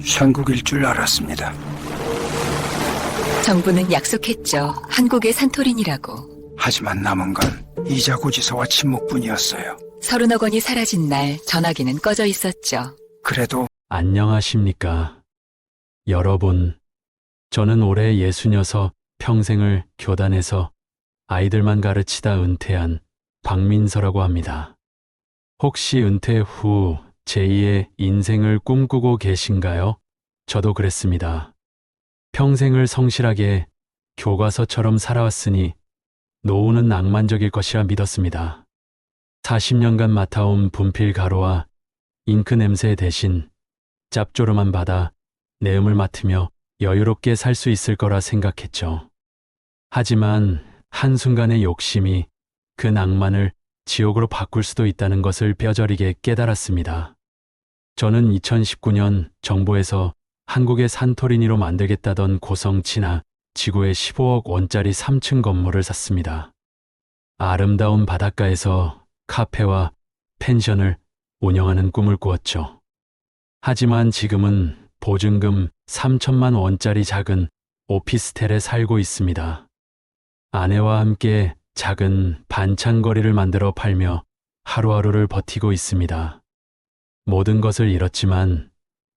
한국일 줄 알았습니다. 정부는 약속했죠. 한국의 산토린이라고. 하지만 남은 건 이자 고지서와 침묵뿐이었어요. 30억 원이 사라진 날 전화기는 꺼져 있었죠. 그래도 안녕하십니까. 여러분, 저는 올해 66 평생을 교단에서 아이들만 가르치다 은퇴한 박민서라고 합니다. 혹시 은퇴 후 제2의 인생을 꿈꾸고 계신가요? 저도 그랬습니다. 평생을 성실하게 교과서처럼 살아왔으니 노후는 낭만적일 것이라 믿었습니다. 40년간 맡아온 분필 가루와 잉크 냄새 대신 짭조름한 바다, 내음을 맡으며 여유롭게 살 수 있을 거라 생각했죠. 하지만 한순간의 욕심이 그 낭만을 지옥으로 바꿀 수도 있다는 것을 뼈저리게 깨달았습니다. 저는 2019년 정부에서 한국의 산토리니로 만들겠다던 고성 진화 지구의 15억 원짜리 3층 건물을 샀습니다. 아름다운 바닷가에서 카페와 펜션을 운영하는 꿈을 꾸었죠. 하지만 지금은 보증금 3천만 원짜리 작은 오피스텔에 살고 있습니다. 아내와 함께 작은 반찬거리를 만들어 팔며 하루하루를 버티고 있습니다. 모든 것을 잃었지만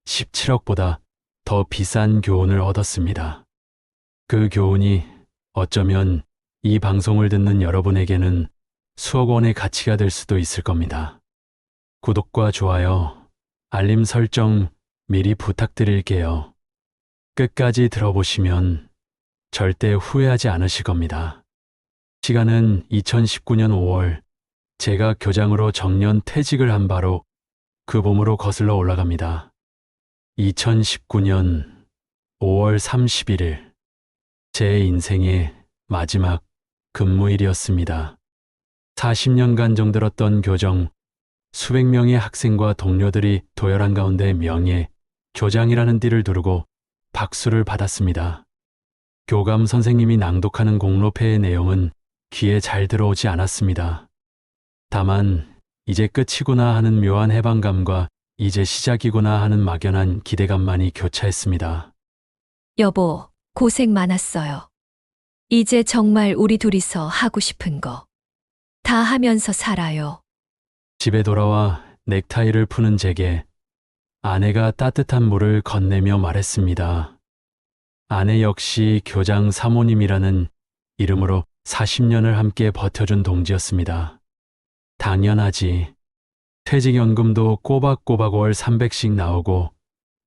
17억보다 더 비싼 교훈을 얻었습니다. 그 교훈이 어쩌면 이 방송을 듣는 여러분에게는 수억 원의 가치가 될 수도 있을 겁니다. 구독과 좋아요, 알림 설정 미리 부탁드릴게요. 끝까지 들어보시면 절대 후회하지 않으실 겁니다. 시간은 2019년 5월, 제가 교장으로 정년 퇴직을 한 바로 그 봄으로 거슬러 올라갑니다. 2019년 5월 31일, 제 인생의 마지막 근무일이었습니다. 40년간 정들었던 교정, 수백 명의 학생과 동료들이 도열한 가운데 명예, 교장이라는 띠를 두르고 박수를 받았습니다. 교감 선생님이 낭독하는 공로패의 내용은 귀에 잘 들어오지 않았습니다. 다만 이제 끝이구나 하는 묘한 해방감과 이제 시작이구나 하는 막연한 기대감만이 교차했습니다. 여보, 고생 많았어요. 이제 정말 우리 둘이서 하고 싶은 거 다 하면서 살아요. 집에 돌아와 넥타이를 푸는 제게 아내가 따뜻한 물을 건네며 말했습니다. 아내 역시 교장 사모님이라는 이름으로 40년을 함께 버텨준 동지였습니다. 당연하지. 퇴직연금도 꼬박꼬박 월 300씩 나오고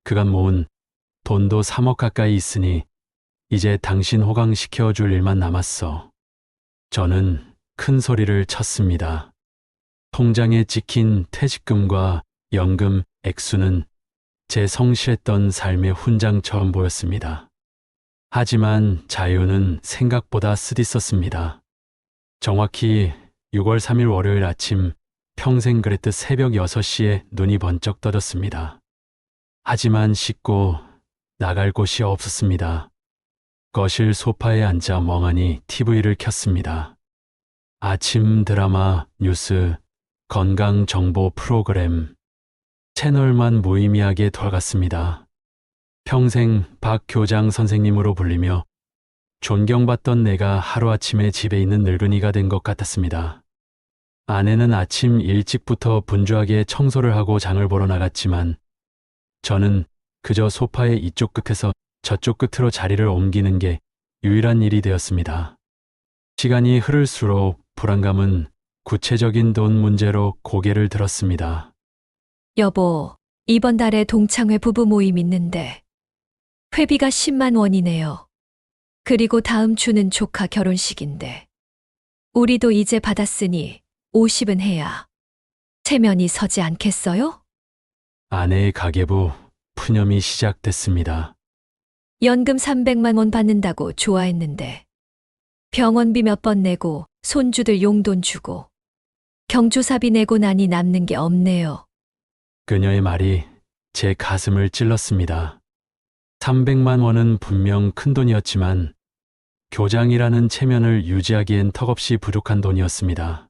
그간 모은 돈도 3억 가까이 있으니 이제 당신 호강시켜줄 일만 남았어. 저는 큰 소리를 쳤습니다. 통장에 찍힌 퇴직금과 연금 액수는 제 성실했던 삶의 훈장처럼 보였습니다. 하지만 자유는 생각보다 쓰디썼습니다. 정확히 6월 3일 월요일 아침, 평생 그랬듯 새벽 6시에 눈이 번쩍 떠졌습니다. 하지만 씻고 나갈 곳이 없었습니다. 거실 소파에 앉아 멍하니 TV를 켰습니다. 아침 드라마, 뉴스, 건강 정보 프로그램, 채널만 무의미하게 돌아갔습니다. 평생 박 교장 선생님으로 불리며 존경받던 내가 하루아침에 집에 있는 늙은이가 된 것 같았습니다. 아내는 아침 일찍부터 분주하게 청소를 하고 장을 보러 나갔지만 저는 그저 소파의 이쪽 끝에서 저쪽 끝으로 자리를 옮기는 게 유일한 일이 되었습니다. 시간이 흐를수록 불안감은 구체적인 돈 문제로 고개를 들었습니다. 여보, 이번 달에 동창회 부부 모임 있는데 회비가 10만 원이네요. 그리고 다음 주는 조카 결혼식인데 우리도 이제 받았으니 50은 해야 체면이 서지 않겠어요? 아내의 가계부 푸념이 시작됐습니다. 연금 300만 원 받는다고 좋아했는데 병원비 몇 번 내고 손주들 용돈 주고 경조사비 내고 나니 남는 게 없네요. 그녀의 말이 제 가슴을 찔렀습니다. 300만 원은 분명 큰 돈이었지만 교장이라는 체면을 유지하기엔 턱없이 부족한 돈이었습니다.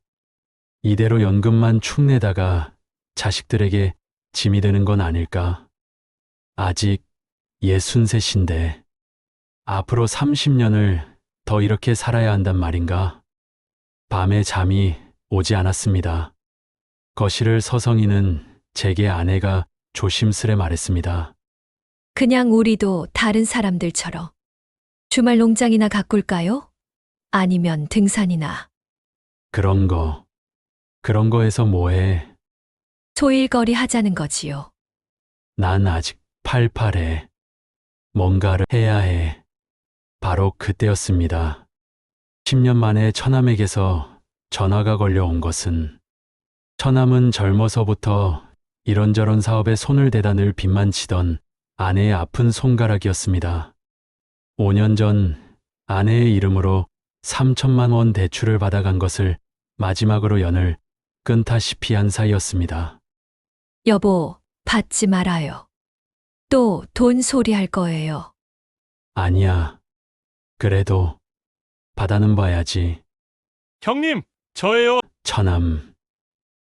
이대로 연금만 축 내다가 자식들에게 짐이 되는 건 아닐까? 아직 63인데 앞으로 30년을 더 이렇게 살아야 한단 말인가? 밤에 잠이 오지 않았습니다. 거실을 서성이는 제게 아내가 조심스레 말했습니다. 그냥 우리도 다른 사람들처럼 주말 농장이나 가꿀까요? 아니면 등산이나 그런 거에서 뭐해? 소일거리 하자는 거지요. 난 아직 팔팔해. 뭔가를 해야 해. 바로 그때였습니다. 10년 만에 처남에게서 전화가 걸려온 것은 처남은 젊어서부터 이런저런 사업에 손을 대다 늘 빚만 치던 아내의 아픈 손가락이었습니다. 5년 전 아내의 이름으로 3천만 원 대출을 받아간 것을 마지막으로 연을 끊다시피 한 사이였습니다. 여보, 받지 말아요. 또 돈 소리 할 거예요. 아니야. 그래도 받아는 봐야지. 형님, 저예요. 처남.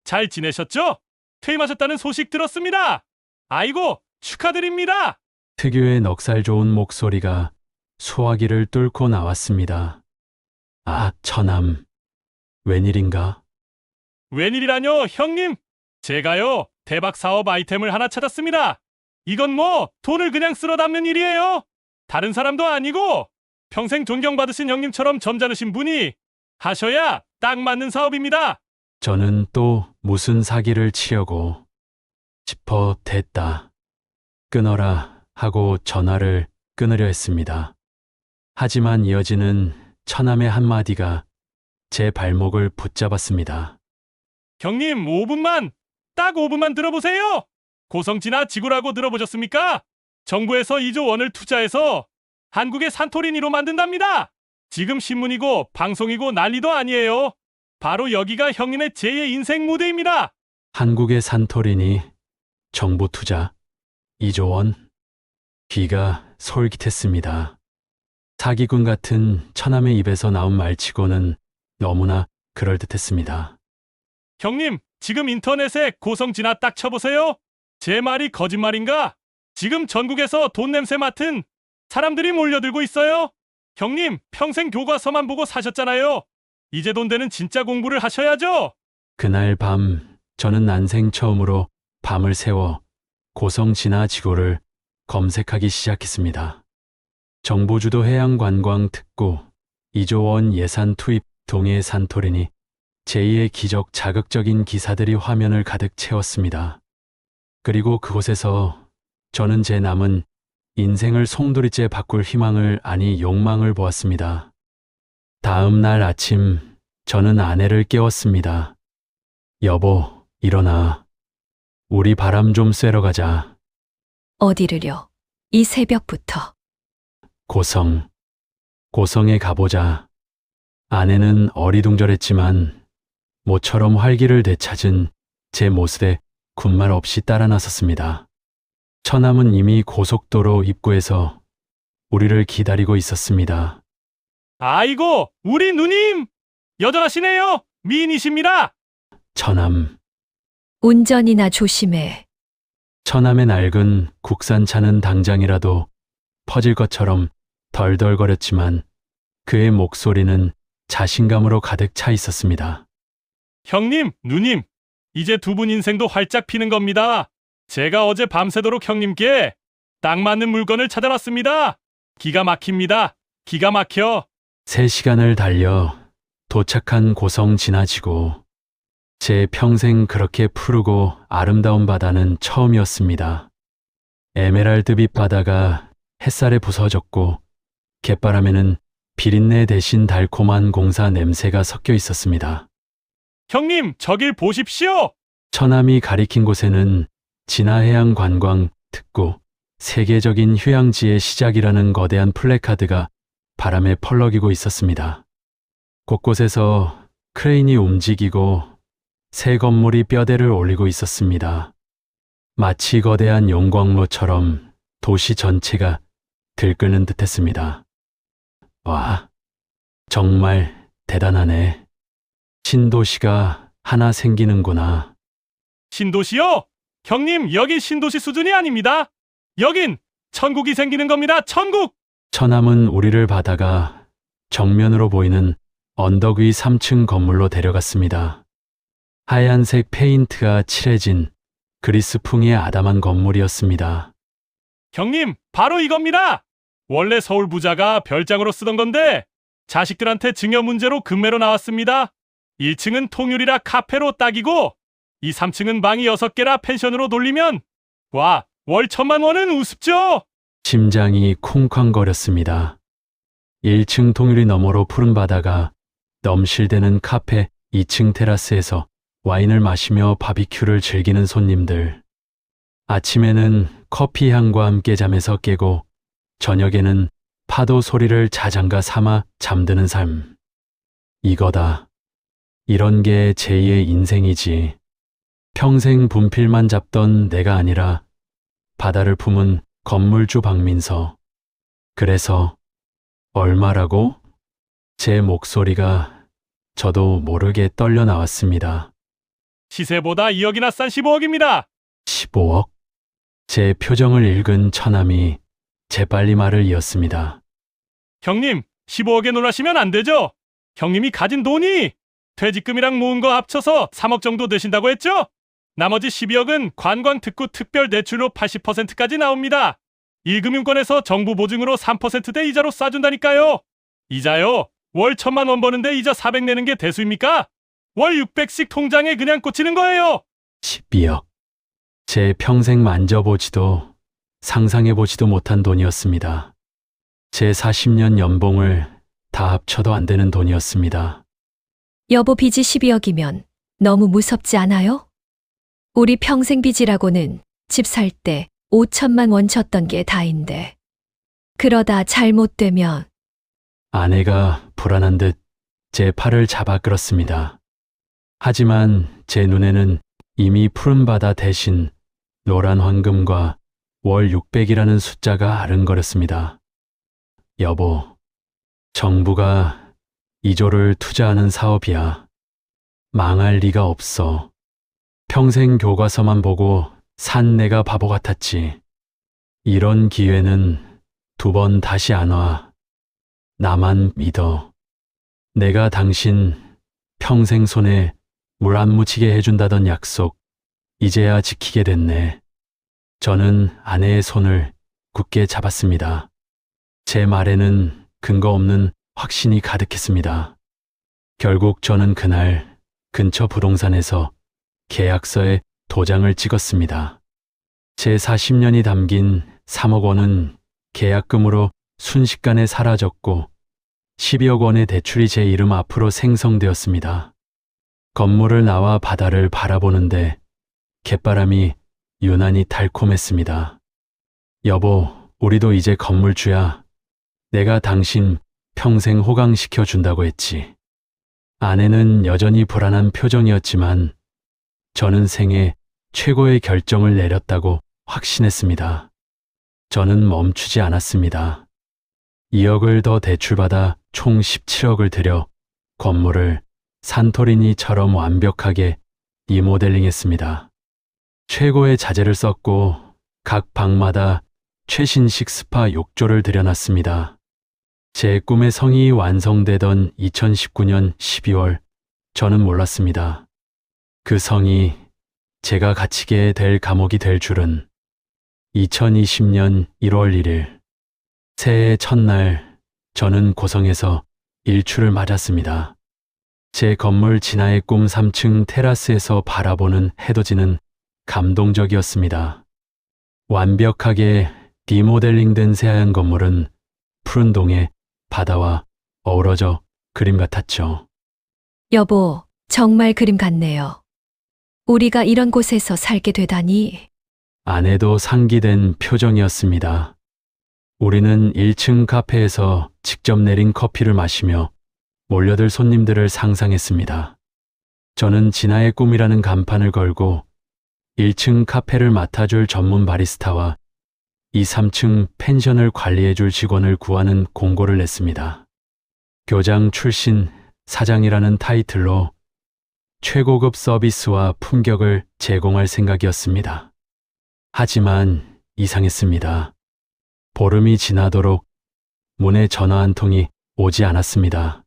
잘 지내셨죠? 퇴임하셨다는 소식 들었습니다. 아이고, 축하드립니다. 특유의 넉살 좋은 목소리가 소화기를 뚫고 나왔습니다. 아, 처남. 웬일인가? 웬일이라뇨, 형님? 제가요, 대박 사업 아이템을 하나 찾았습니다. 이건 뭐 돈을 그냥 쓸어 담는 일이에요. 다른 사람도 아니고 평생 존경받으신 형님처럼 점잖으신 분이 하셔야 딱 맞는 사업입니다. 저는 또 무슨 사기를 치려고 싶어 됐다. 끊어라 하고 전화를 끊으려 했습니다. 하지만 이어지는 처남의 한마디가 제 발목을 붙잡았습니다. 형님, 5분만, 딱 5분만 들어보세요. 고성지나 지구라고 들어보셨습니까? 정부에서 2조 원을 투자해서 한국의 산토리니로 만든답니다. 지금 신문이고 방송이고 난리도 아니에요. 바로 여기가 형님의 제2의 인생 무대입니다. 한국의 산토리니 정부 투자 2조 원. 귀가 솔깃했습니다. 사기꾼 같은 처남의 입에서 나온 말치고는 너무나 그럴듯했습니다. 형님, 지금 인터넷에 고성지나 딱 쳐보세요. 제 말이 거짓말인가? 지금 전국에서 돈 냄새 맡은 사람들이 몰려들고 있어요. 형님, 평생 교과서만 보고 사셨잖아요. 이제 돈 되는 진짜 공부를 하셔야죠. 그날 밤 저는 난생 처음으로 밤을 새워 고성 진화지구를 검색하기 시작했습니다. 정부 주도 해양관광 특구 2조 원 예산 투입 동해 산토리니 제2의 기적 자극적인 기사들이 화면을 가득 채웠습니다. 그리고 그곳에서 저는 제 남은 인생을 송두리째 바꿀 희망을 아니 욕망을 보았습니다. 다음 날 아침 저는 아내를 깨웠습니다. 여보, 일어나. 우리 바람 좀 쐬러 가자. 어디를요? 이 새벽부터. 고성에 가보자. 아내는 어리둥절했지만 모처럼 활기를 되찾은 제 모습에 군말 없이 따라 나섰습니다. 처남은 이미 고속도로 입구에서 우리를 기다리고 있었습니다. 아이고, 우리 누님! 여전하시네요. 미인이십니다. 처남. 운전이나 조심해. 처남의 낡은 국산차는 당장이라도 퍼질 것처럼 덜덜거렸지만 그의 목소리는 자신감으로 가득 차 있었습니다. 형님, 누님, 이제 두 분 인생도 활짝 피는 겁니다. 제가 어제 밤새도록 형님께 딱 맞는 물건을 찾아놨습니다. 기가 막힙니다. 기가 막혀. 3시간을 달려 도착한 고성 지나치고 제 평생 그렇게 푸르고 아름다운 바다는 처음이었습니다. 에메랄드빛 바다가 햇살에 부서졌고 갯바람에는 비린내 대신 달콤한 공사 냄새가 섞여 있었습니다. 형님, 저길 보십시오. 처남이 가리킨 곳에는 진화해양관광 특구 세계적인 휴양지의 시작이라는 거대한 플래카드가 바람에 펄럭이고 있었습니다. 곳곳에서 크레인이 움직이고 새 건물이 뼈대를 올리고 있었습니다. 마치 거대한 용광로처럼 도시 전체가 들끓는 듯했습니다. 와, 정말 대단하네. 신도시가 하나 생기는구나. 신도시요? 형님, 여긴 신도시 수준이 아닙니다. 여긴 천국이 생기는 겁니다. 천국! 처남은 우리를 받아가 정면으로 보이는 언덕 위 3층 건물로 데려갔습니다. 하얀색 페인트가 칠해진 그리스풍의 아담한 건물이었습니다. 형님, 바로 이겁니다. 원래 서울 부자가 별장으로 쓰던 건데 자식들한테 증여 문제로 금매로 나왔습니다. 1층은 통유리라 카페로 딱이고 이 3층은 방이 6개라 펜션으로 돌리면 와, 월 1,000만 원은 우습죠? 심장이 쿵쾅거렸습니다. 1층 통유리 너머로 푸른 바다가 넘실대는 카페 2층 테라스에서 와인을 마시며 바비큐를 즐기는 손님들. 아침에는 커피 향과 함께 잠에서 깨고 저녁에는 파도 소리를 자장가 삼아 잠드는 삶. 이거다. 이런 게 제2의 인생이지. 평생 분필만 잡던 내가 아니라 바다를 품은 건물주 박민서. 그래서 얼마라고? 제 목소리가 저도 모르게 떨려 나왔습니다. 시세보다 2억이나 싼 15억입니다. 15억? 제 표정을 읽은 처남이 재빨리 말을 이었습니다. 형님, 15억에 놀라시면 안 되죠? 형님이 가진 돈이 퇴직금이랑 모은 거 합쳐서 3억 정도 되신다고 했죠? 나머지 12억은 관광 특구 특별 대출로 80%까지 나옵니다. 1금융권에서 정부 보증으로 3%대 이자로 쏴준다니까요. 이자요? 월 1,000만 원 버는데 이자 400 내는 게 대수입니까? 월 600씩 통장에 그냥 꽂히는 거예요. 12억. 제 평생 만져보지도 상상해보지도 못한 돈이었습니다. 제 40년 연봉을 다 합쳐도 안 되는 돈이었습니다. 여보 빚이 12억이면 너무 무섭지 않아요? 우리 평생 빚이라고는 집 살 때 5천만 원 졌던 게 다인데. 그러다 잘못되면 아내가 불안한 듯 제 팔을 잡아 끌었습니다. 하지만 제 눈에는 이미 푸른 바다 대신 노란 황금과 월 600이라는 숫자가 아른거렸습니다. 여보, 정부가 2조를 투자하는 사업이야. 망할 리가 없어. 평생 교과서만 보고 산 내가 바보 같았지. 이런 기회는 2번 다시 안 와. 나만 믿어. 내가 당신 평생 손에 물 안 묻히게 해준다던 약속, 이제야 지키게 됐네. 저는 아내의 손을 굳게 잡았습니다. 제 말에는 근거 없는 확신이 가득했습니다. 결국 저는 그날 근처 부동산에서 계약서에 도장을 찍었습니다. 제 40년이 담긴 3억 원은 계약금으로 순식간에 사라졌고 12억 원의 대출이 제 이름 앞으로 생성되었습니다. 건물을 나와 바다를 바라보는데 갯바람이 유난히 달콤했습니다. 여보, 우리도 이제 건물주야. 내가 당신 평생 호강시켜 준다고 했지. 아내는 여전히 불안한 표정이었지만 저는 생애 최고의 결정을 내렸다고 확신했습니다. 저는 멈추지 않았습니다. 2억을 더 대출받아 총 17억을 들여 건물을 산토리니처럼 완벽하게 리모델링했습니다. 최고의 자재를 썼고 각 방마다 최신식 스파 욕조를 들여놨습니다. 제 꿈의 성이 완성되던 2019년 12월, 저는 몰랐습니다. 그 성이 제가 갇히게 될 감옥이 될 줄은. 2020년 1월 1일, 새해 첫날 저는 고성에서 일출을 맞았습니다. 제 건물 진화의 꿈 3층 테라스에서 바라보는 해돋이는 감동적이었습니다. 완벽하게 리모델링된 새하얀 건물은 푸른 동해 바다와 어우러져 그림 같았죠. 여보, 정말 그림 같네요. 우리가 이런 곳에서 살게 되다니. 아내도 상기된 표정이었습니다. 우리는 1층 카페에서 직접 내린 커피를 마시며 몰려들 손님들을 상상했습니다. 저는 진화의 꿈이라는 간판을 걸고 1층 카페를 맡아줄 전문 바리스타와 2, 3층 펜션을 관리해줄 직원을 구하는 공고를 냈습니다. 교장 출신 사장이라는 타이틀로 최고급 서비스와 품격을 제공할 생각이었습니다. 하지만 이상했습니다. 보름이 지나도록 문에 전화 한 통이 오지 않았습니다.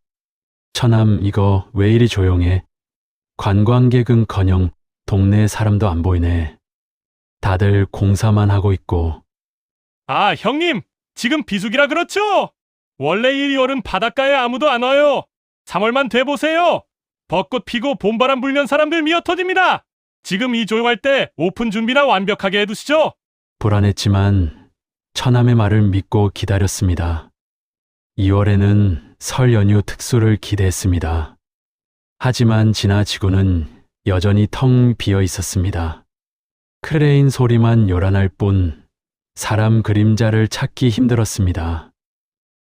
처남, 이거 왜 이리 조용해? 관광객은커녕 동네 사람도 안 보이네. 다들 공사만 하고 있고. 아, 형님, 지금 비수기라 그렇죠? 원래 이 2월은 바닷가에 아무도 안 와요. 3월만 돼 보세요. 벚꽃 피고 봄바람 불면 사람들 미어 터집니다. 지금 이 조용할 때 오픈 준비나 완벽하게 해두시죠. 불안했지만 처남의 말을 믿고 기다렸습니다. 2월에는 설 연휴 특수를 기대했습니다. 하지만 지나치고는 여전히 텅 비어 있었습니다. 크레인 소리만 요란할 뿐 사람 그림자를 찾기 힘들었습니다.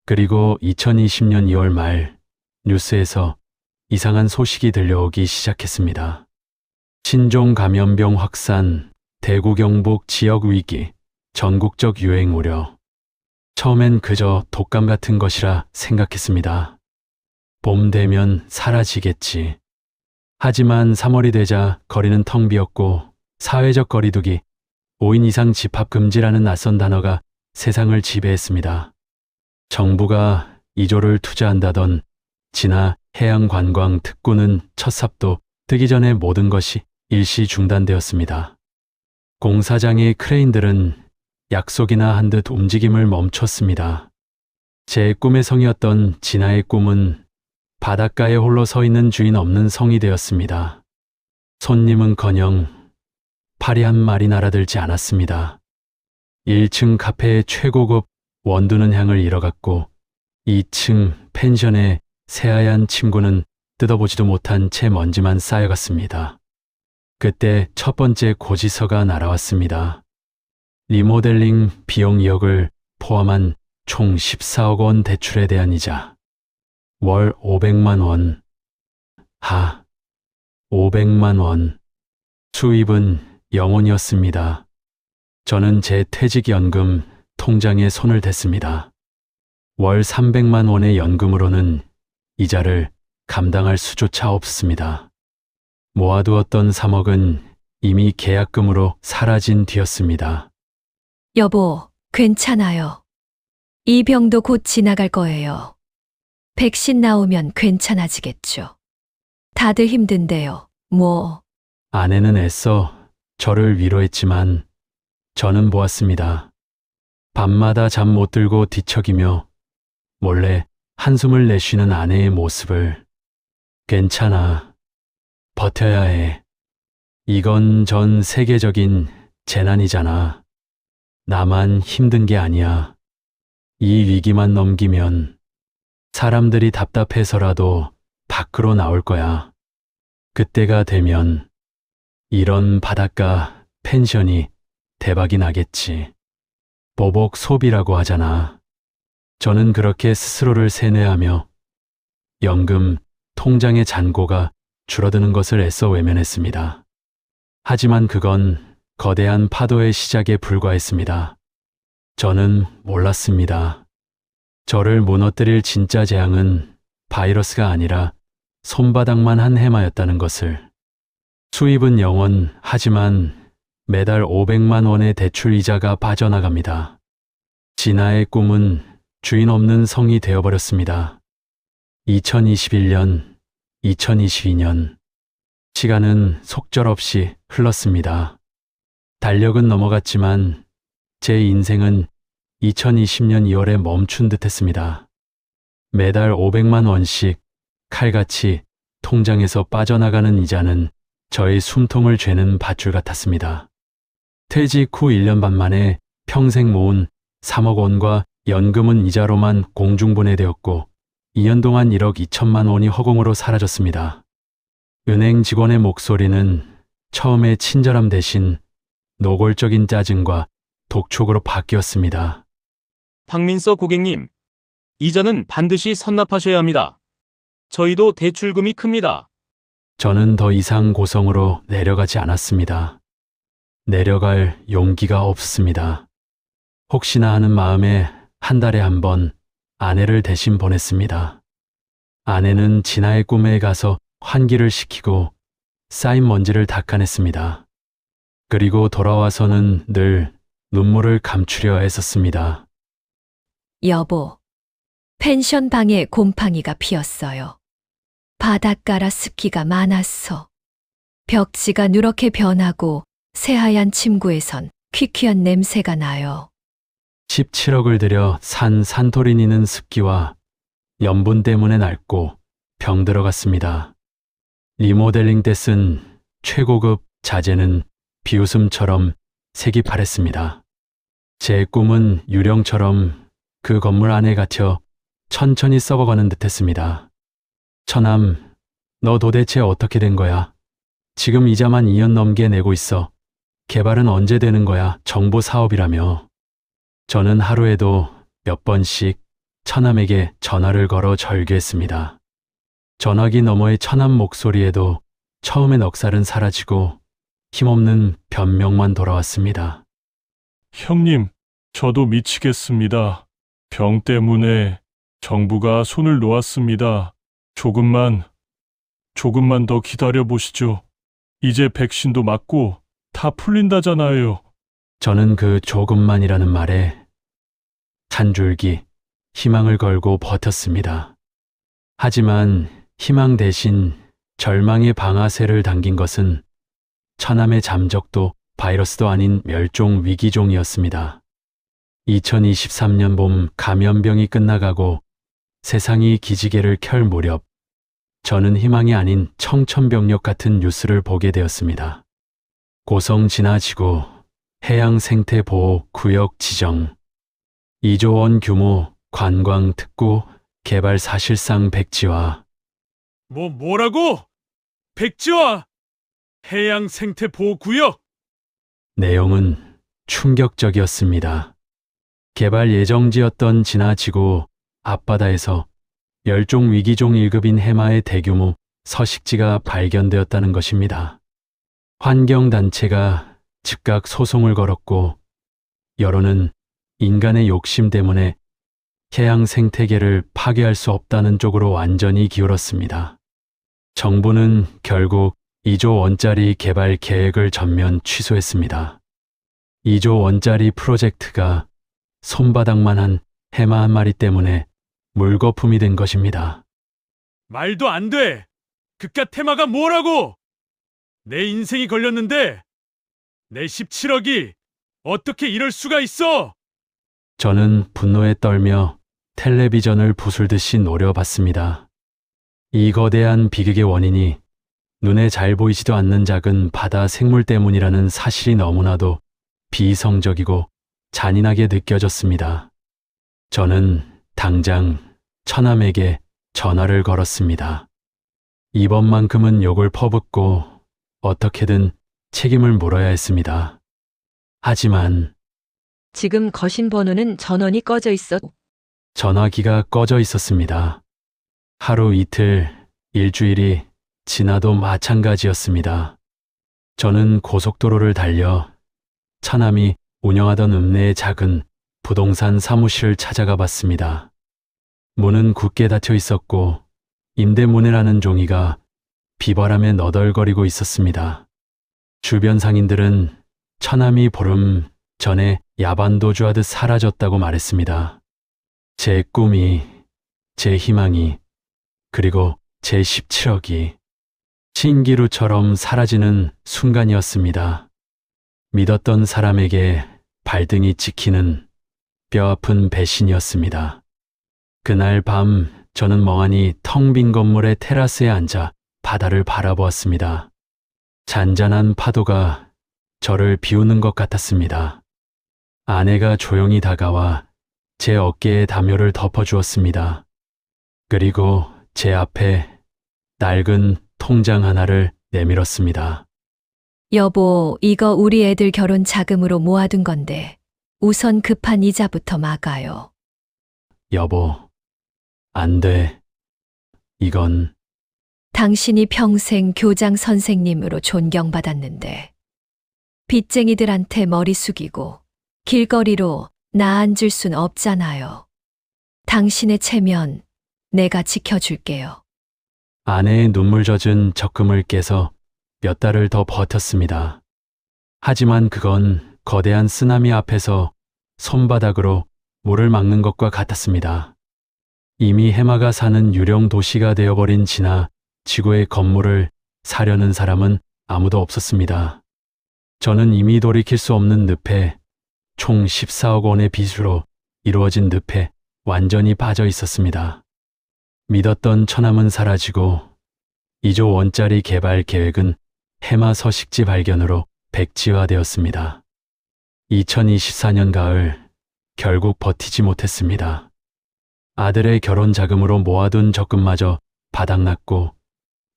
그리고 2020년 2월 말 뉴스에서 이상한 소식이 들려오기 시작했습니다. 신종 감염병 확산, 대구 경북 지역 위기, 전국적 유행 우려. 처음엔 그저 독감 같은 것이라 생각했습니다. 봄 되면 사라지겠지. 하지만 3월이 되자 거리는 텅 비었고 사회적 거리두기, 5인 이상 집합 금지라는 낯선 단어가 세상을 지배했습니다. 정부가 2조를 투자한다던 진화 해양관광 특구는 첫 삽도 뜨기 전에 모든 것이 일시 중단되었습니다. 공사장의 크레인들은 약속이나 한 듯 움직임을 멈췄습니다. 제 꿈의 성이었던 진화의 꿈은 바닷가에 홀로 서 있는 주인 없는 성이 되었습니다. 손님은커녕 파리 한 마리 날아들지 않았습니다. 1층 카페의 최고급 원두는 향을 잃어갔고 2층 펜션의 새하얀 침구는 뜯어보지도 못한 채 먼지만 쌓여갔습니다. 그때 첫 번째 고지서가 날아왔습니다. 리모델링 비용 2억을 포함한 총 14억 원 대출에 대한 이자. 월 500만 원. 500만 원. 수입은 0원이었습니다. 저는 제 퇴직연금 통장에 손을 댔습니다. 월 300만 원의 연금으로는 이자를 감당할 수조차 없습니다. 모아두었던 3억은 이미 계약금으로 사라진 뒤였습니다. 여보, 괜찮아요. 이 병도 곧 지나갈 거예요. 백신 나오면 괜찮아지겠죠. 다들 힘든데요. 아내는 애써 저를 위로했지만 저는 보았습니다. 밤마다 잠 못 들고 뒤척이며 몰래 한숨을 내쉬는 아내의 모습을. 괜찮아. 버텨야 해. 이건 전 세계적인 재난이잖아. 나만 힘든 게 아니야. 이 위기만 넘기면 사람들이 답답해서라도 밖으로 나올 거야. 그때가 되면 이런 바닷가 펜션이 대박이 나겠지. 보복 소비라고 하잖아. 저는 그렇게 스스로를 세뇌하며 연금 통장의 잔고가 줄어드는 것을 애써 외면했습니다. 하지만 그건 거대한 파도의 시작에 불과했습니다. 저는 몰랐습니다. 저를 무너뜨릴 진짜 재앙은 바이러스가 아니라 손바닥만 한 해마였다는 것을. 수입은 0원, 하지만 매달 500만 원의 대출 이자가 빠져나갑니다. 진아의 꿈은 주인 없는 성이 되어버렸습니다. 2021년, 2022년. 시간은 속절없이 흘렀습니다. 달력은 넘어갔지만 제 인생은 2020년 2월에 멈춘 듯 했습니다. 매달 500만 원씩 칼같이 통장에서 빠져나가는 이자는 저의 숨통을 죄는 밧줄 같았습니다. 퇴직 후 1년 반 만에 평생 모은 3억 원과 연금은 이자로만 공중분해되었고 2년 동안 1억 2천만 원이 허공으로 사라졌습니다. 은행 직원의 목소리는 처음에 친절함 대신 노골적인 짜증과 독촉으로 바뀌었습니다. 박민서 고객님, 이자는 반드시 선납하셔야 합니다. 저희도 대출금이 큽니다. 저는 더 이상 고성으로 내려가지 않았습니다. 내려갈 용기가 없습니다. 혹시나 하는 마음에 한 달에 한 번 아내를 대신 보냈습니다. 아내는 진아의 꿈에 가서 환기를 시키고 쌓인 먼지를 닦아냈습니다. 그리고 돌아와서는 늘 눈물을 감추려 애썼습니다. 여보, 펜션 방에 곰팡이가 피었어요. 바닷가라 습기가 많았어. 벽지가 누렇게 변하고 새하얀 침구에선 퀴퀴한 냄새가 나요. 17억을 들여 산 산토리니는 습기와 염분 때문에 낡고 병들어갔습니다. 리모델링 때 쓴 최고급 자재는 비웃음처럼 색이 바랬습니다. 제 꿈은 유령처럼 그 건물 안에 갇혀 천천히 썩어가는 듯했습니다. 처남, 너 도대체 어떻게 된 거야? 지금 이자만 2년 넘게 내고 있어. 개발은 언제 되는 거야? 정보 사업이라며. 저는 하루에도 몇 번씩 처남에게 전화를 걸어 절규했습니다. 전화기 너머의 처남 목소리에도 처음의 넉살은 사라지고 힘없는 변명만 돌아왔습니다. 형님, 저도 미치겠습니다. 병 때문에 정부가 손을 놓았습니다. 조금만 더 기다려 보시죠. 이제 백신도 맞고 다 풀린다잖아요. 저는 그 조금만이라는 말에 한 줄기 희망을 걸고 버텼습니다. 하지만 희망 대신 절망의 방아쇠를 당긴 것은 처남의 잠적도 바이러스도 아닌 멸종 위기종이었습니다. 2023년 봄 감염병이 끝나가고 세상이 기지개를 켤 무렵 저는 희망이 아닌 청천벽력 같은 뉴스를 보게 되었습니다. 고성 진화지구 해양생태보호구역 지정 2조 원 규모 관광특구 개발 사실상 백지화. 뭐라고? 백지화! 해양생태보호구역! 내용은 충격적이었습니다. 개발 예정지였던 진화지구 앞바다에서 멸종위기종 1급인 해마의 대규모 서식지가 발견되었다는 것입니다. 환경단체가 즉각 소송을 걸었고 여론은 인간의 욕심 때문에 해양 생태계를 파괴할 수 없다는 쪽으로 완전히 기울었습니다. 정부는 결국 2조 원짜리 개발 계획을 전면 취소했습니다. 2조 원짜리 프로젝트가 손바닥만한 해마 한 마리 때문에 물거품이 된 것입니다. 말도 안 돼! 그깟 해마가 뭐라고! 내 인생이 걸렸는데 내 17억이 어떻게 이럴 수가 있어! 저는 분노에 떨며 텔레비전을 부술듯이 노려봤습니다. 이 거대한 비극의 원인이 눈에 잘 보이지도 않는 작은 바다 생물 때문이라는 사실이 너무나도 비이성적이고 잔인하게 느껴졌습니다. 저는 당장 처남에게 전화를 걸었습니다. 이번만큼은 욕을 퍼붓고 어떻게든 책임을 물어야 했습니다. 하지만 지금 거신 번호는 전원이 꺼져 있어. 전화기가 꺼져 있었습니다. 하루 이틀, 일주일이 지나도 마찬가지였습니다. 저는 고속도로를 달려 처남이 운영하던 읍내의 작은 부동산 사무실을 찾아가 봤습니다. 문은 굳게 닫혀 있었고 임대문이라는 종이가 비바람에 너덜거리고 있었습니다. 주변 상인들은 처남이 보름 전에 야반도주하듯 사라졌다고 말했습니다. 제 꿈이, 제 희망이, 그리고 제 17억이 신기루처럼 사라지는 순간이었습니다. 믿었던 사람에게 발등이 찍히는 뼈아픈 배신이었습니다. 그날 밤 저는 멍하니 텅 빈 건물의 테라스에 앉아 바다를 바라보았습니다. 잔잔한 파도가 저를 비우는 것 같았습니다. 아내가 조용히 다가와 제 어깨에 담요를 덮어주었습니다. 그리고 제 앞에 낡은 통장 하나를 내밀었습니다. 여보, 이거 우리 애들 결혼 자금으로 모아둔 건데 우선 급한 이자부터 막아요. 여보, 안 돼. 이건 당신이 평생 교장 선생님으로 존경받았는데 빚쟁이들한테 머리 숙이고 길거리로 나 앉을 순 없잖아요. 당신의 체면 내가 지켜줄게요. 아내의 눈물 젖은 적금을 깨서 몇 달을 더 버텼습니다. 하지만 그건 거대한 쓰나미 앞에서 손바닥으로 물을 막는 것과 같았습니다. 이미 해마가 사는 유령 도시가 되어버린 진화 지구의 건물을 사려는 사람은 아무도 없었습니다. 저는 이미 돌이킬 수 없는 늪에, 총 14억 원의 빚으로 이루어진 늪에 완전히 빠져 있었습니다. 믿었던 천암은 사라지고 2조 원짜리 개발 계획은 해마 서식지 발견으로 백지화되었습니다. 2024년 가을, 결국 버티지 못했습니다. 아들의 결혼 자금으로 모아둔 적금마저 바닥났고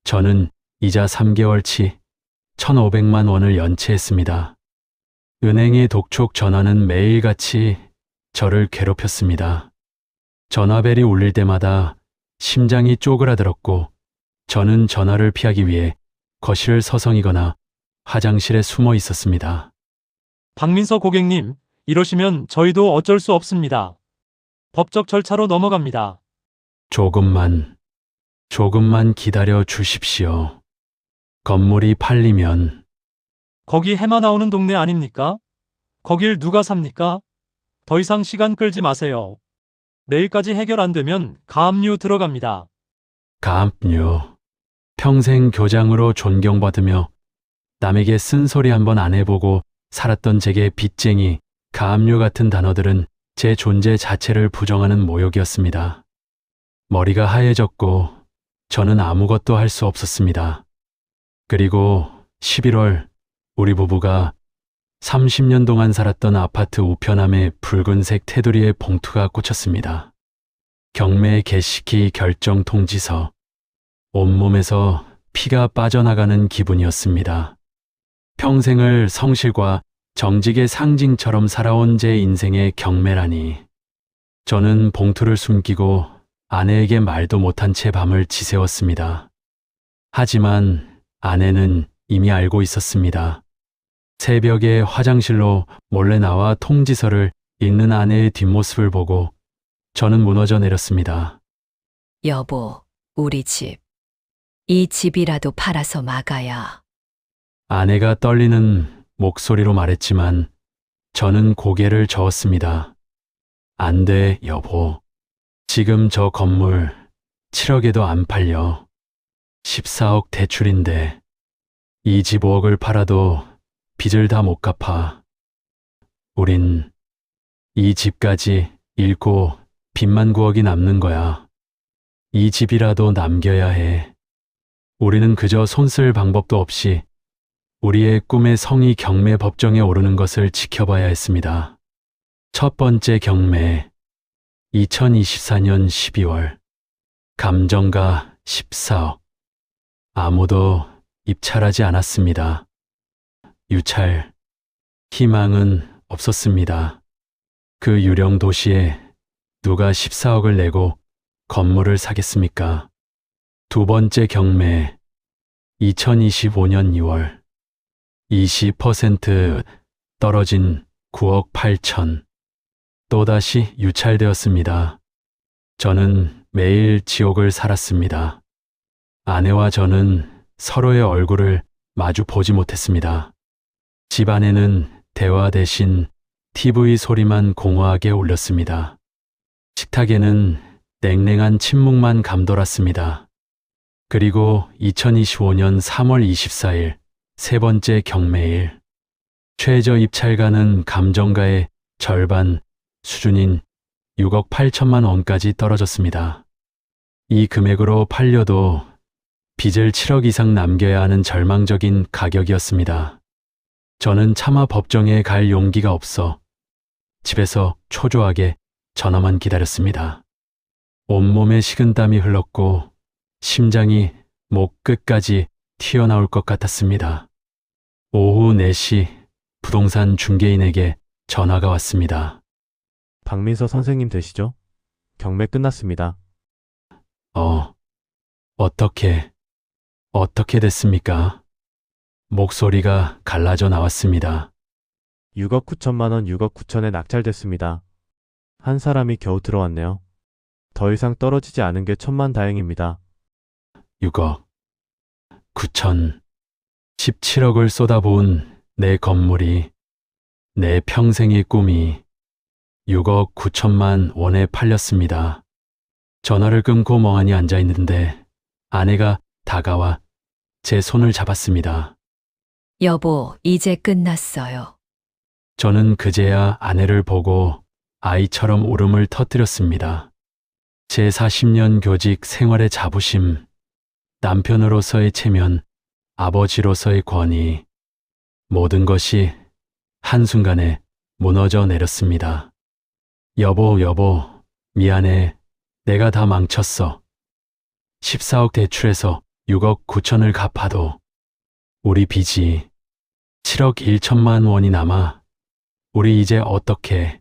저는 이자 3개월치 1,500만 원을 연체했습니다. 은행의 독촉 전화는 매일같이 저를 괴롭혔습니다. 전화벨이 울릴 때마다 심장이 쪼그라들었고 저는 전화를 피하기 위해 거실을 서성이거나 화장실에 숨어 있었습니다. 박민서 고객님, 이러시면 저희도 어쩔 수 없습니다. 법적 절차로 넘어갑니다. 조금만 기다려 주십시오. 건물이 팔리면 거기 해마 나오는 동네 아닙니까? 거길 누가 삽니까? 더 이상 시간 끌지 마세요. 내일까지 해결 안 되면 가압류 들어갑니다. 가압류. 평생 교장으로 존경받으며 남에게 쓴소리 한번 안 해보고 살았던 제게 빚쟁이, 가압류 같은 단어들은 제 존재 자체를 부정하는 모욕이었습니다. 머리가 하얘졌고 저는 아무것도 할 수 없었습니다. 그리고 11월 우리 부부가 30년 동안 살았던 아파트 우편함에 붉은색 테두리에 봉투가 꽂혔습니다. 경매 개시키 결정 통지서. 온몸에서 피가 빠져나가는 기분이었습니다. 평생을 성실과 정직의 상징처럼 살아온 제 인생의 경매라니. 저는 봉투를 숨기고 아내에게 말도 못한 채 밤을 지새웠습니다. 하지만 아내는 이미 알고 있었습니다. 새벽에 화장실로 몰래 나와 통지서를 읽는 아내의 뒷모습을 보고 저는 무너져 내렸습니다. 여보, 우리 집. 이 집이라도 팔아서 막아야. 아내가 떨리는 목소리로 말했지만 저는 고개를 저었습니다. 안 돼, 여보. 지금 저 건물 7억에도 안 팔려. 14억 대출인데 이 집 5억을 팔아도 빚을 다 못 갚아. 우린 이 집까지 잃고 빚만 9억이 남는 거야. 이 집이라도 남겨야 해. 우리는 그저 손쓸 방법도 없이 우리의 꿈의 성이 경매 법정에 오르는 것을 지켜봐야 했습니다. 첫 번째 경매. 2024년 12월. 감정가 14억. 아무도 입찰하지 않았습니다. 유찰. 희망은 없었습니다. 그 유령 도시에 누가 14억을 내고 건물을 사겠습니까? 두 번째 경매. 2025년 2월. 20% 떨어진 9억 8천. 또다시 유찰되었습니다. 저는 매일 지옥을 살았습니다. 아내와 저는 서로의 얼굴을 마주 보지 못했습니다. 집 안에는 대화 대신 TV 소리만 공허하게 울렸습니다. 식탁에는 냉랭한 침묵만 감돌았습니다. 그리고 2025년 3월 24일 세 번째 경매일. 최저 입찰가는 감정가의 절반 수준인 6억 8천만 원까지 떨어졌습니다. 이 금액으로 팔려도 빚을 7억 이상 남겨야 하는 절망적인 가격이었습니다. 저는 차마 법정에 갈 용기가 없어 집에서 초조하게 전화만 기다렸습니다. 온몸에 식은땀이 흘렀고 심장이 목 끝까지 튀어나올 것 같았습니다. 오후 4시 부동산 중개인에게 전화가 왔습니다. 박민서 선생님 되시죠? 경매 끝났습니다. 어떻게 됐습니까? 목소리가 갈라져 나왔습니다. 6억 9천만 원 6억 9천에 낙찰됐습니다. 한 사람이 겨우 들어왔네요. 더 이상 떨어지지 않은 게 천만다행입니다. 6억 9천 17억을 쏟아부은 내 건물이 내 평생의 꿈이 6억 9천만 원에 팔렸습니다. 전화를 끊고 멍하니 앉아 있는데 아내가 다가와 제 손을 잡았습니다. 여보, 이제 끝났어요. 저는 그제야 아내를 보고 아이처럼 울음을 터뜨렸습니다. 제 40년 교직 생활의 자부심, 남편으로서의 체면, 아버지로서의 권위, 모든 것이 한순간에 무너져 내렸습니다. 여보, 미안해. 내가 다 망쳤어. 14억 대출해서 6억 9천을 갚아도 우리 빚이 7억 1천만 원이 남아. 우리 이제 어떻게?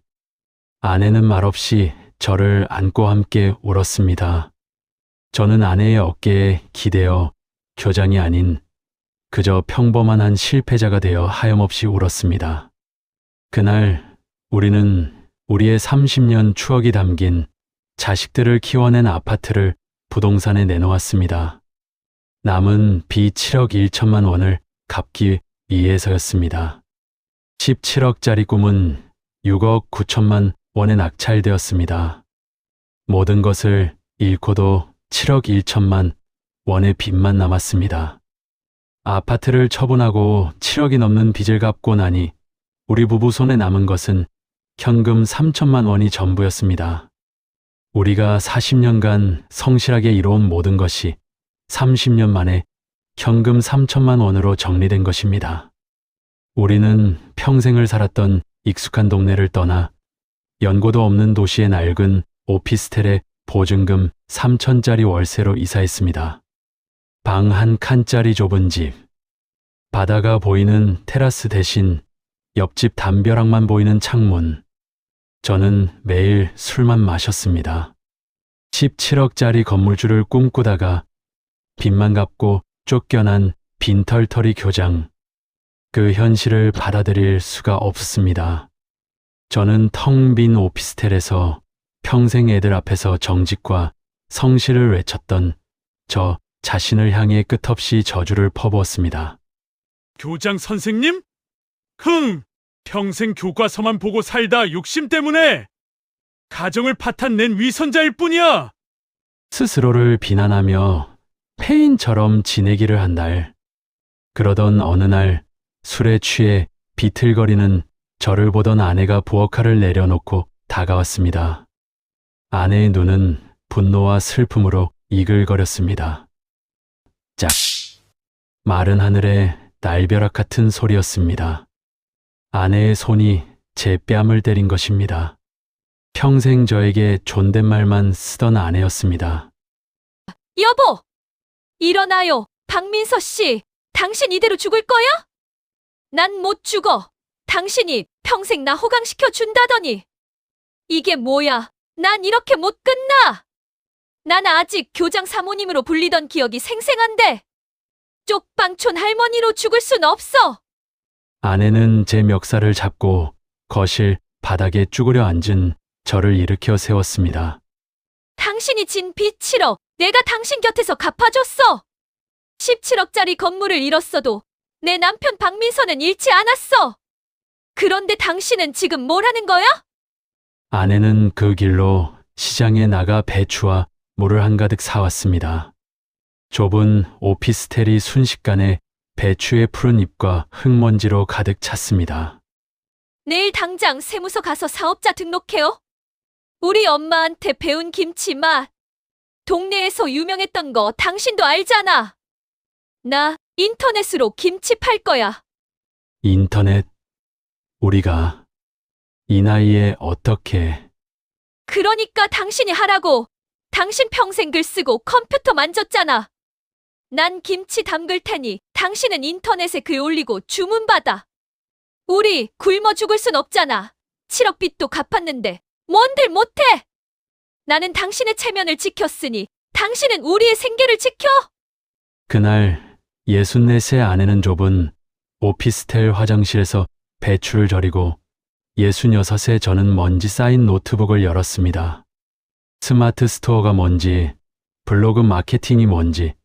아내는 말없이 저를 안고 함께 울었습니다. 저는 아내의 어깨에 기대어 교장이 아닌 그저 평범한 한 실패자가 되어 하염없이 울었습니다. 그날 우리는 우리의 30년 추억이 담긴 자식들을 키워낸 아파트를 부동산에 내놓았습니다. 남은 빚 7억 1천만 원을 갚기 위해서였습니다. 17억짜리 꿈은 6억 9천만 원에 낙찰되었습니다. 모든 것을 잃고도 7억 1천만 원의 빚만 남았습니다. 아파트를 처분하고 7억이 넘는 빚을 갚고 나니 우리 부부 손에 남은 것은 현금 3천만 원이 전부였습니다. 우리가 40년간 성실하게 이뤄온 모든 것이 30년 만에 현금 3천만 원으로 정리된 것입니다. 우리는 평생을 살았던 익숙한 동네를 떠나 연고도 없는 도시의 낡은 오피스텔에 보증금 3천짜리 월세로 이사했습니다. 방 한 칸짜리 좁은 집, 바다가 보이는 테라스 대신 옆집 담벼락만 보이는 창문. 저는 매일 술만 마셨습니다. 17억짜리 건물주를 꿈꾸다가 빚만 갚고 쫓겨난 빈털터리 교장. 그 현실을 받아들일 수가 없습니다. 저는 텅 빈 오피스텔에서 평생 애들 앞에서 정직과 성실을 외쳤던 저 자신을 향해 끝없이 저주를 퍼부었습니다. 교장 선생님? 평생 교과서만 보고 살다 욕심 때문에 가정을 파탄낸 위선자일 뿐이야. 스스로를 비난하며 폐인처럼 지내기를 한 날, 그러던 어느 날 술에 취해 비틀거리는 저를 보던 아내가 부엌칼을 내려놓고 다가왔습니다. 아내의 눈은 분노와 슬픔으로 이글거렸습니다. 짝! 마른 하늘에 날벼락 같은 소리였습니다. 아내의 손이 제 뺨을 때린 것입니다. 평생 저에게 존댓말만 쓰던 아내였습니다. 여보! 일어나요! 박민서 씨! 당신 이대로 죽을 거야? 난 못 죽어! 당신이 평생 나 호강시켜 준다더니! 이게 뭐야? 난 이렇게 못 끝나! 난 아직 교장 사모님으로 불리던 기억이 생생한데! 쪽방촌 할머니로 죽을 순 없어! 아내는 제 멱살을 잡고 거실 바닥에 쭈그려 앉은 저를 일으켜 세웠습니다. 당신이 진 빚 7억 내가 당신 곁에서 갚아줬어! 17억짜리 건물을 잃었어도 내 남편 박민서는 잃지 않았어! 그런데 당신은 지금 뭘 하는 거야? 아내는 그 길로 시장에 나가 배추와 물을 한가득 사왔습니다. 좁은 오피스텔이 순식간에 배추의 푸른 잎과 흙먼지로 가득 찼습니다. 내일 당장 세무서 가서 사업자 등록해요. 우리 엄마한테 배운 김치 맛. 동네에서 유명했던 거 당신도 알잖아. 나 인터넷으로 김치 팔 거야. 인터넷, 우리가 이 나이에 어떻게... 그러니까 당신이 하라고. 당신 평생 글 쓰고 컴퓨터 만졌잖아. 난 김치 담글 테니 당신은 인터넷에 글 올리고 주문받아. 우리 굶어 죽을 순 없잖아. 7억 빚도 갚았는데 뭔들 못해. 나는 당신의 체면을 지켰으니 당신은 우리의 생계를 지켜. 그날 64세 아내는 좁은 오피스텔 화장실에서 배추를 절이고 66세 저는 먼지 쌓인 노트북을 열었습니다. 스마트 스토어가 뭔지, 블로그 마케팅이 뭔지,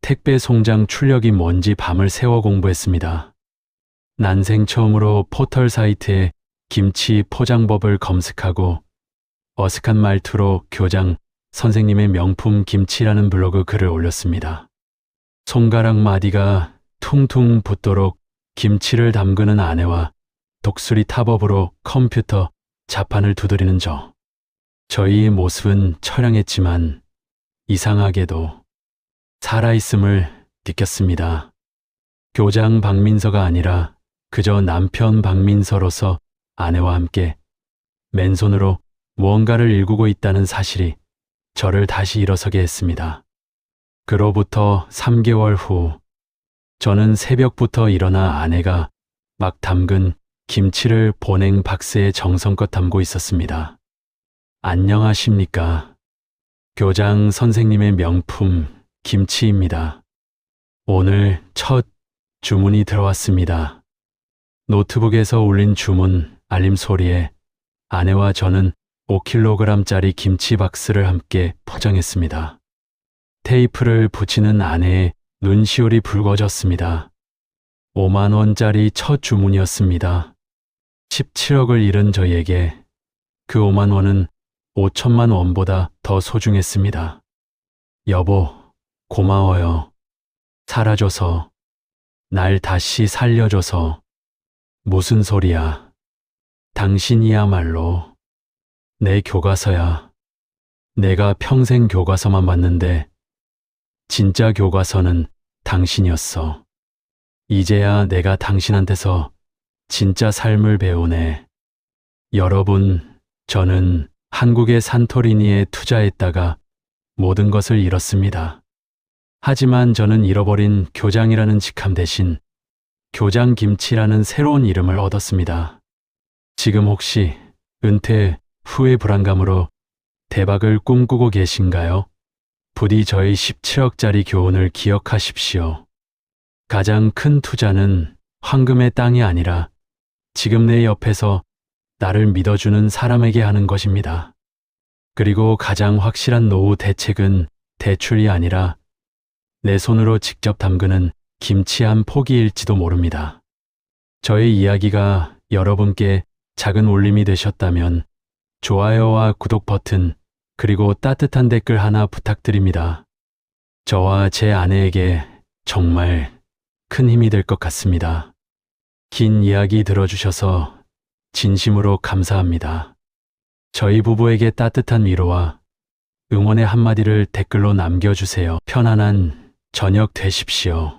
택배 송장 출력이 뭔지 밤을 새워 공부했습니다. 난생 처음으로 포털 사이트에 김치 포장법을 검색하고 어색한 말투로 교장 선생님의 명품 김치라는 블로그 글을 올렸습니다. 손가락 마디가 퉁퉁 붓도록 김치를 담그는 아내와 독수리 탑업으로 컴퓨터 자판을 두드리는 저희의 모습은 처량했지만 이상하게도 살아있음을 느꼈습니다. 교장 박민서가 아니라 그저 남편 박민서로서 아내와 함께 맨손으로 무언가를 일구고 있다는 사실이 저를 다시 일어서게 했습니다. 그로부터 3개월 후, 저는 새벽부터 일어나 아내가 막 담근 김치를 보냉 박스에 정성껏 담고 있었습니다. 안녕하십니까. 교장 선생님의 명품 김치입니다. 오늘 첫 주문이 들어왔습니다. 노트북에서 울린 주문 알림 소리에 아내와 저는 5kg짜리 김치 박스를 함께 포장했습니다. 테이프를 붙이는 아내의 눈시울이 붉어졌습니다. 5만 원짜리 첫 주문이었습니다. 17억을 잃은 저희에게 그 5만 원은 5천만 원보다 더 소중했습니다. 여보, 고마워요. 살아줘서, 날 다시 살려줘서. 무슨 소리야. 당신이야말로 내 교과서야. 내가 평생 교과서만 봤는데 진짜 교과서는 당신이었어. 이제야 내가 당신한테서 진짜 삶을 배우네. 여러분, 저는 한국의 산토리니에 투자했다가 모든 것을 잃었습니다. 하지만 저는 잃어버린 교장이라는 직함 대신 교장 김치라는 새로운 이름을 얻었습니다. 지금 혹시 은퇴 후의 불안감으로 대박을 꿈꾸고 계신가요? 부디 저희 17억짜리 교훈을 기억하십시오. 가장 큰 투자는 황금의 땅이 아니라 지금 내 옆에서 나를 믿어주는 사람에게 하는 것입니다. 그리고 가장 확실한 노후 대책은 대출이 아니라 내 손으로 직접 담그는 김치 한 포기일지도 모릅니다. 저의 이야기가 여러분께 작은 울림이 되셨다면 좋아요와 구독 버튼 그리고 따뜻한 댓글 하나 부탁드립니다. 저와 제 아내에게 정말 큰 힘이 될 것 같습니다. 긴 이야기 들어주셔서 진심으로 감사합니다. 저희 부부에게 따뜻한 위로와 응원의 한마디를 댓글로 남겨주세요. 편안한 저녁 되십시오.